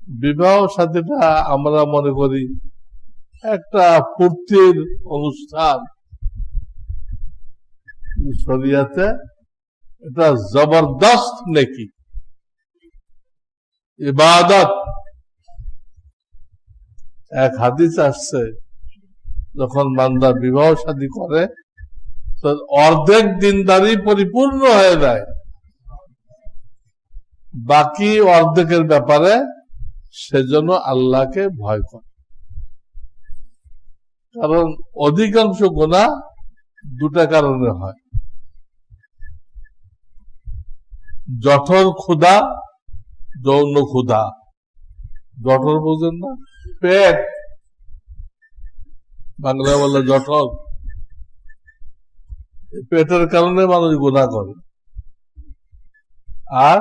বিবাহ সাথীটা আমরা মনে করি একটা ফুর্তির অনুষ্ঠান, শরিয়াতে এটা জবরদস্ত নেকি, ইবাদত। এক হাদিস আসছে, যখন বান্দা বিবাহ শাদী করে তো অর্ধেক দিনদারি পরিপূর্ণ হয়ে যায়, বাকি অর্ধেকের ব্যাপারে সেজন্য আল্লাহকে ভয় করে। কারণ অধিকাংশ গুনাহ দুটা কারণে হয়, জঠর ক্ষুধা, যৌন ক্ষুধা। জঠর বোঝেন না? পেট, বাংলায় বলে জঠর। পেটের কারণে মানুষ গুনাহ করে। আর